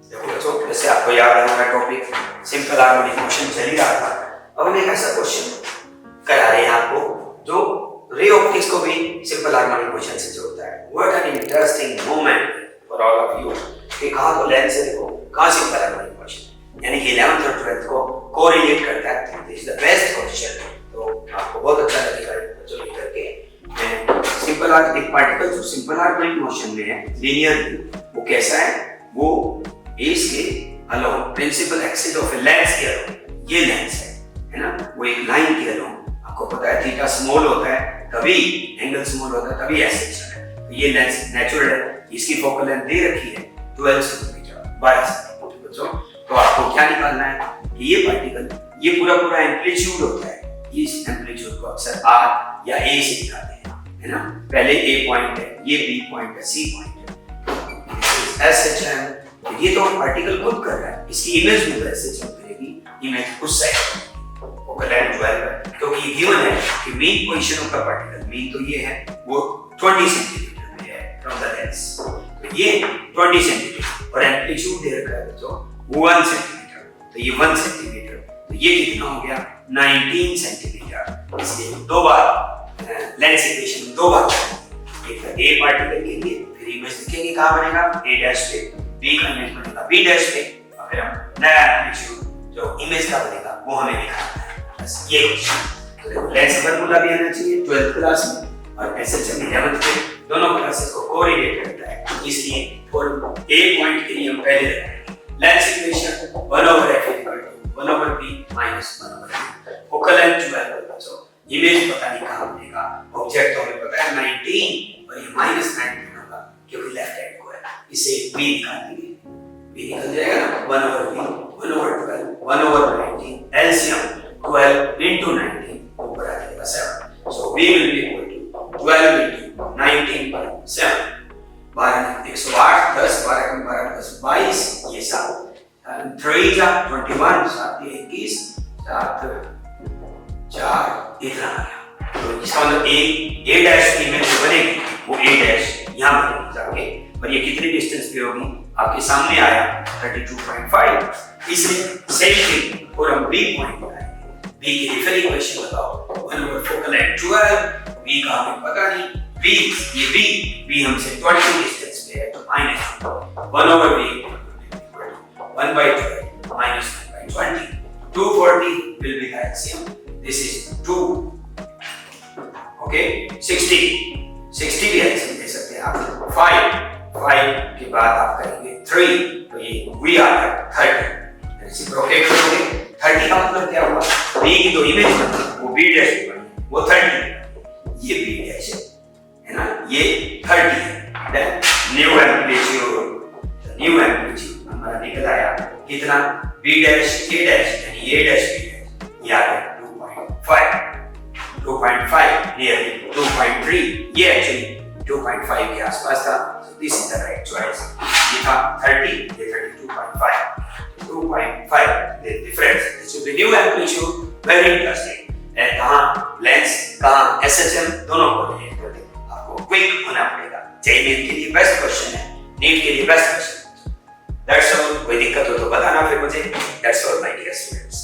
देखो बच्चों, जैसे आपको याद है हमारा टॉपिक सिंपल हार्मोनिक मोशन चल ही रहा था। अब हम एक ऐसा क्वेश्चन करा रहे हैं आपको जो रे ऑप्टिक्स को भी सिंपल हार्मोनिक मोशन से जोड़ता है। What an interesting moment for all of you कि कहाँ तो लेंस है, देखो कहाँ सिंपल हार्मोनिक मोशन, यानी कि 11th और 12th को कोरिलेट करता है। This is the best question, तो आपको बहुत अच्छा लगेगा बच्चों ये करके। सिंपल हार्मोनिक पार्टिकल जो सिंपल हार्मोनिक मोशन में है लीनियर, वो कैसा है, वो इस के along principal axis of a lens के अलोंग, ये लेंस है ना, वो एक लाइन के अलोंग, आपको पता है थीटा स्मॉल होता है तभी एंगल स्मॉल होता है तभी ऐसे चलता है। तो ये लेंस नेचुरल है, इसकी फोकल लेंथ दे रखी है 12 सेंटीमीटर 12 सेंटीमीटर बच्चों। तो आपको क्या निकालना है कि ये पार्टिकल, ये पूरा पूरा एम्पलीट्यूड होता है, इस एम्पलीट्यूड को अक्सर आर या ए से दिखाते हैं, है ना। पहले ए पॉइंट है, ये बी पॉइंट है, सी पॉइंट है, एस एच है। ये तो पार्टिकल खुद कर रहा है, इसकी इमेज भी तो ऐसे चल करेगी, इमेज उस साइड फोकल लेंथ 12 है, क्योंकि ये गिवन है कि mean position of the particle, mean तो ये है वो 20 सेंटीमीटर में है फ्रॉम द लेंस, तो ये 20 सेंटीमीटर और एम्पलीट्यूड दे रखा है बच्चों 1 सेंटीमीटर, तो ये 1 सेंटीमीटर, तो ये कितना हो गया 19 सेंटीमीटर। इसलिए दो बार लेंस इक्वेशन दो बार, एक ए पार्टिकल के लिए, फिर इमेज लिखेंगे कहाँ बनेगा ए डैश पे, बी का इमेज बनेगा बी डैश पे, और फिर हम नया एम्पलीट्यूड जो इमेज का बनेगा वो हमें निकालना है। बस ये क्वेश्चन, तो लेंस फॉर्मूला भी आना चाहिए 12th क्लास में और एसएचएम 11th में, दोनों क्लासेस को कोरिलेट करता है। इसलिए फॉर ए पॉइंट के लिए हम पहले लगाएंगे lens equation 1/f = 1/b - 1/b, focal length 12 बच्चों, इमेज पता नहीं कहाँ बनेगा, ऑब्जेक्ट हमें पता है 19 और ये -19 होगा क्योंकि लेफ्ट हैंड को है, इसे b निकाल देंगे, b निकल जाएगा ना 1/b 1/12 1/19, एलसीएम 12 into 19 ऊपर आ जाएगा 7, so b will be equal to 12 into 19/7, 12 108 10 12 कम 12 10 22, ये 7 3 जा 21 7 21 7 4 इतना आ गया। तो इसका मतलब ए डैश की इमेज जो बनेगी वो ए डैश यहाँ बनेगी जाके, और ये कितनी डिस्टेंस पे होगी आपके सामने आया 32.5, इसलिए सेम थिंग और हम बी पॉइंट लगाएंगे, बी की रिफर इक्वेशन लगाओ 1/फोकल लेंथ 12, बी का हमें पता नहीं, बी ये बी हमसे 20 डिस्टेंस पे है तो -1/b 1/12 -1/20, 240 will be the LCM, this is 2, okay 60 भी LCM दे सकते हैं आप, 5 के बाद आप करेंगे 3, तो ये v आ गया 30, रेसिप्रोकेट करोगे 30 का मतलब क्या हुआ, b की जो इमेज बनी वो b डैश बनी, वो 30, ये b डैश है ना, ये 30 है। देन न्यू एम्पलीट्यूड हमारा निकल आया कितना, b डैश a डैश यानी a डैश b डैश, ये आ गया 2.5 नियरली 2.3, ये एक्चुअली 2.5 के आसपास था, so this is the right choice। ये था 30, ये 32.5, 2.5 the difference, this is the new amplitude, very interesting। and कहाँ लेंस कहाँ SHM दोनों को रिलेट करते हैं, आपको क्विक होना पड़ेगा, जेईई के लिए बेस्ट क्वेश्चन है, नीट के लिए बेस्ट क्वेश्चन। That's all, कोई दिक्कत हो तो बताना फिर मुझे। That's all my dear students।